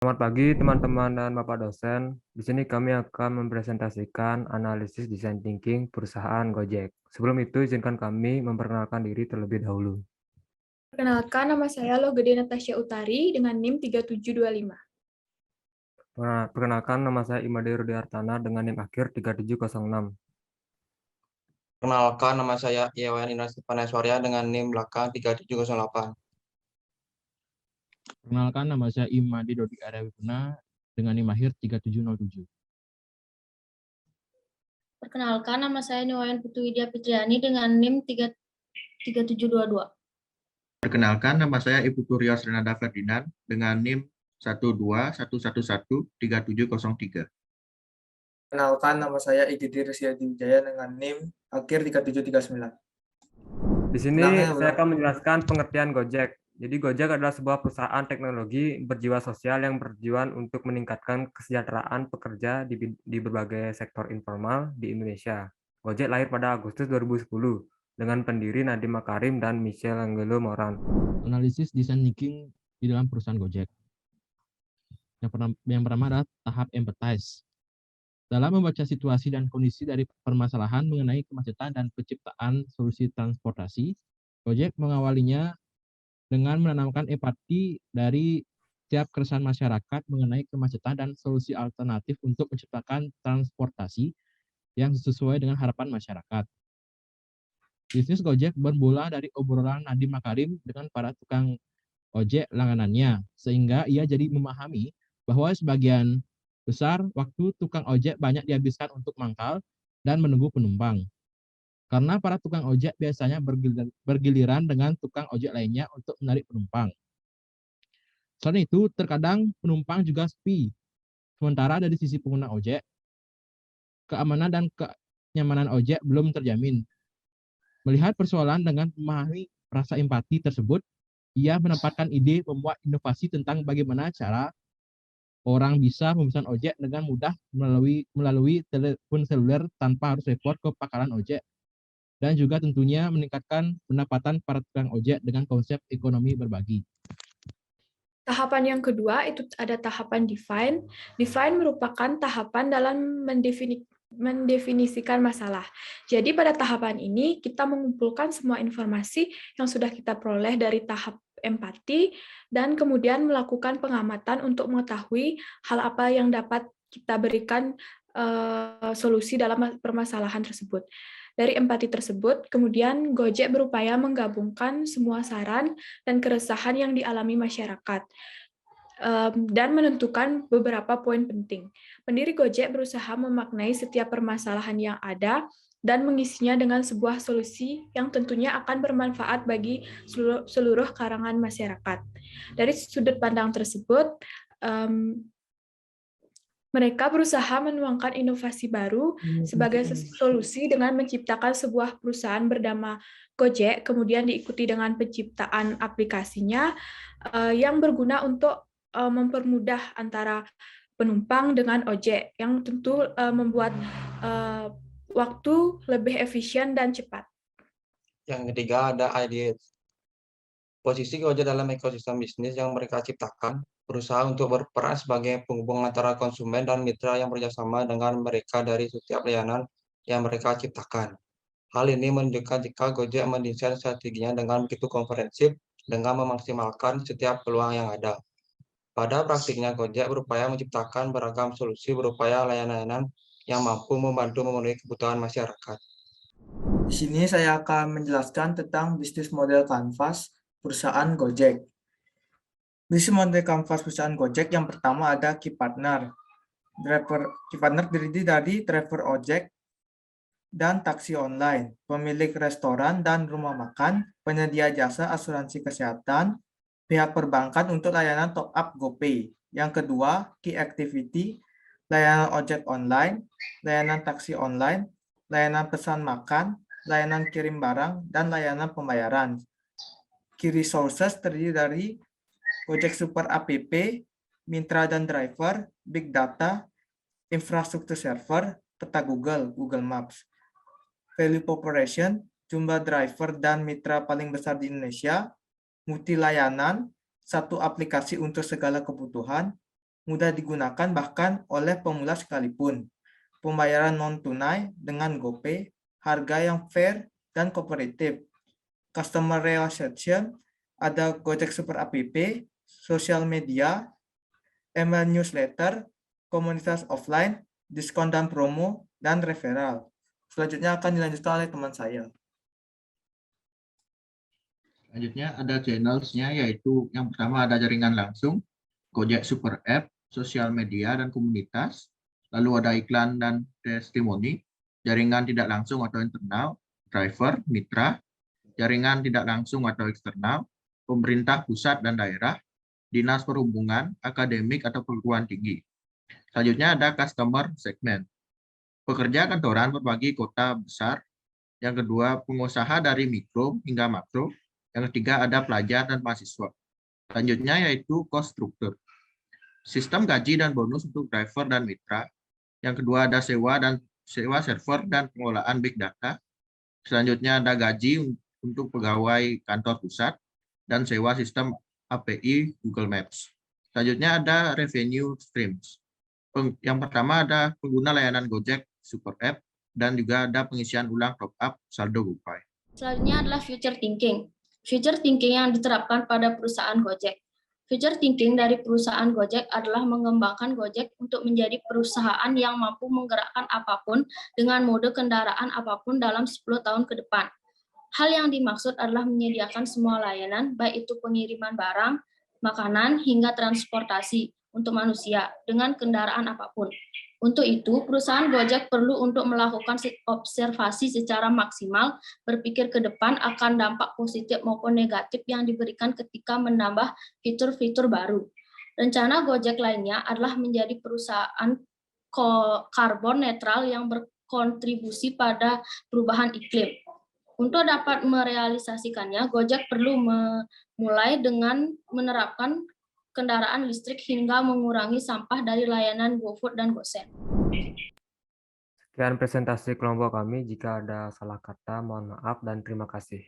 Selamat pagi teman-teman dan Bapak dosen. Di sini kami akan mempresentasikan analisis design thinking perusahaan Gojek. Sebelum itu, izinkan kami memperkenalkan diri terlebih dahulu. Perkenalkan, nama saya Logede Natasha Utari dengan NIM 3725. Perkenalkan, nama saya Imade Rudiartana dengan NIM akhir 3706. Perkenalkan, nama saya Iawan Inas Paneswarya dengan NIM belakang 3708. Perkenalkan, nama saya Imadi Dodi Aryawipuna dengan NIM akhir 3707. Perkenalkan, nama saya Nuwayan Putu Widya Fitriani dengan NIM 3722. Perkenalkan, nama saya Ibu Turios Renada Ferdinand dengan NIM 121113703. Kenalkan, nama saya Igede Rusyadi Wijaya dengan NIM akhir 3739. Di sini saya akan menjelaskan pengertian Gojek. Jadi Gojek adalah sebuah perusahaan teknologi berjiwa sosial yang bertujuan untuk meningkatkan kesejahteraan pekerja di berbagai sektor informal di Indonesia. Gojek lahir pada Agustus 2010 dengan pendiri Nadiem Makarim dan Michel Angelo Moran. Analisis design thinking di dalam perusahaan Gojek. Yang pertama adalah tahap empathize. Dalam membaca situasi dan kondisi dari permasalahan mengenai kemacetan dan penciptaan solusi transportasi, Gojek mengawalinya dengan menanamkan empati dari setiap keresahan masyarakat mengenai kemacetan dan solusi alternatif untuk menciptakan transportasi yang sesuai dengan harapan masyarakat. Bisnis Gojek bermula dari obrolan Nadiem Makarim dengan para tukang ojek langganannya, sehingga ia jadi memahami bahwa sebagian besar waktu tukang ojek banyak dihabiskan untuk mangkal dan menunggu penumpang. Karena para tukang ojek biasanya bergiliran dengan tukang ojek lainnya untuk menarik penumpang. Selain itu, terkadang penumpang juga sepi. Sementara dari sisi pengguna ojek, keamanan dan kenyamanan ojek belum terjamin. Melihat persoalan dengan memahami rasa empati tersebut, ia menempatkan ide membuat inovasi tentang bagaimana cara orang bisa memesan ojek dengan mudah melalui telepon seluler tanpa harus repot ke pangkalan ojek. Dan juga tentunya meningkatkan pendapatan para tukang ojek dengan konsep ekonomi berbagi. Tahapan yang kedua itu ada tahapan define. Define merupakan tahapan dalam mendefinisikan masalah. Jadi pada tahapan ini kita mengumpulkan semua informasi yang sudah kita peroleh dari tahap empati dan kemudian melakukan pengamatan untuk mengetahui hal apa yang dapat kita berikan solusi dalam permasalahan tersebut. Dari empati tersebut, kemudian Gojek berupaya menggabungkan semua saran dan keresahan yang dialami masyarakat dan menentukan beberapa poin penting. Pendiri Gojek berusaha memaknai setiap permasalahan yang ada dan mengisinya dengan sebuah solusi yang tentunya akan bermanfaat bagi seluruh kalangan masyarakat. Dari sudut pandang tersebut, mereka berusaha menuangkan inovasi baru sebagai solusi dengan menciptakan sebuah perusahaan bernama Gojek, kemudian diikuti dengan penciptaan aplikasinya yang berguna untuk mempermudah antara penumpang dengan ojek, yang tentu membuat waktu lebih efisien dan cepat. Yang ketiga ada ideas. Posisi Gojek dalam ekosistem bisnis yang mereka ciptakan, berusaha untuk berperan sebagai penghubung antara konsumen dan mitra yang bekerjasama dengan mereka dari setiap layanan yang mereka ciptakan. Hal ini menunjukkan jika Gojek mendesain strateginya dengan begitu komprehensif dengan memaksimalkan setiap peluang yang ada. Pada praktiknya, Gojek berupaya menciptakan beragam solusi berupaya layanan yang mampu membantu memenuhi kebutuhan masyarakat. Di sini saya akan menjelaskan tentang bisnis model kanvas perusahaan Gojek. Bisnis model kanvas perusahaan Gojek yang pertama ada Key Partner. Key Partner terdiri dari driver ojek dan taksi online, pemilik restoran dan rumah makan, penyedia jasa asuransi kesehatan, pihak perbankan untuk layanan top up GoPay. Yang kedua, Key Activity, layanan ojek online, layanan taksi online, layanan pesan makan, layanan kirim barang, dan layanan pembayaran. Key Resources terdiri dari Gojek Super App, Mitra dan Driver, Big Data, infrastruktur server, peta Google Maps. Value Proposition, jumlah driver dan mitra paling besar di Indonesia, multi layanan, satu aplikasi untuk segala kebutuhan, mudah digunakan bahkan oleh pemula sekalipun. Pembayaran non-tunai dengan GoPay, harga yang fair dan kooperatif. Customer Relationship, ada Gojek Super App, sosial media, email newsletter, komunitas offline, diskon dan promo, dan referral. Selanjutnya akan dilanjutkan oleh teman saya. Selanjutnya ada channels-nya, yaitu yang pertama ada jaringan langsung, Gojek Super App, sosial media dan komunitas, lalu ada iklan dan testimoni, jaringan tidak langsung atau internal, driver, mitra, jaringan tidak langsung atau eksternal, pemerintah pusat dan daerah, dinas perhubungan, akademik atau perguruan tinggi. Selanjutnya ada customer segment, pekerja kantoran berbagi kota besar, yang kedua pengusaha dari mikro hingga makro, yang ketiga ada pelajar dan mahasiswa. Selanjutnya yaitu cost structure, sistem gaji dan bonus untuk driver dan mitra. Yang kedua ada sewa server dan pengelolaan big data. Selanjutnya ada gaji untuk pegawai kantor pusat dan sewa sistem API Google Maps. Selanjutnya ada revenue streams. Yang pertama ada pengguna layanan Gojek Super App dan juga ada pengisian ulang top up saldo GoPay. Selanjutnya adalah future thinking. Future thinking yang diterapkan pada perusahaan Gojek. Future thinking dari perusahaan Gojek adalah mengembangkan Gojek untuk menjadi perusahaan yang mampu menggerakkan apapun dengan mode kendaraan apapun dalam 10 tahun ke depan. Hal yang dimaksud adalah menyediakan semua layanan, baik itu pengiriman barang, makanan, hingga transportasi untuk manusia dengan kendaraan apapun. Untuk itu, perusahaan Gojek perlu untuk melakukan observasi secara maksimal, berpikir ke depan akan dampak positif maupun negatif yang diberikan ketika menambah fitur-fitur baru. Rencana Gojek lainnya adalah menjadi perusahaan karbon netral yang berkontribusi pada perubahan iklim. Untuk dapat merealisasikannya, Gojek perlu memulai dengan menerapkan kendaraan listrik hingga mengurangi sampah dari layanan GoFood dan GoSend. Sekian presentasi kelompok kami. Jika ada salah kata, mohon maaf dan terima kasih.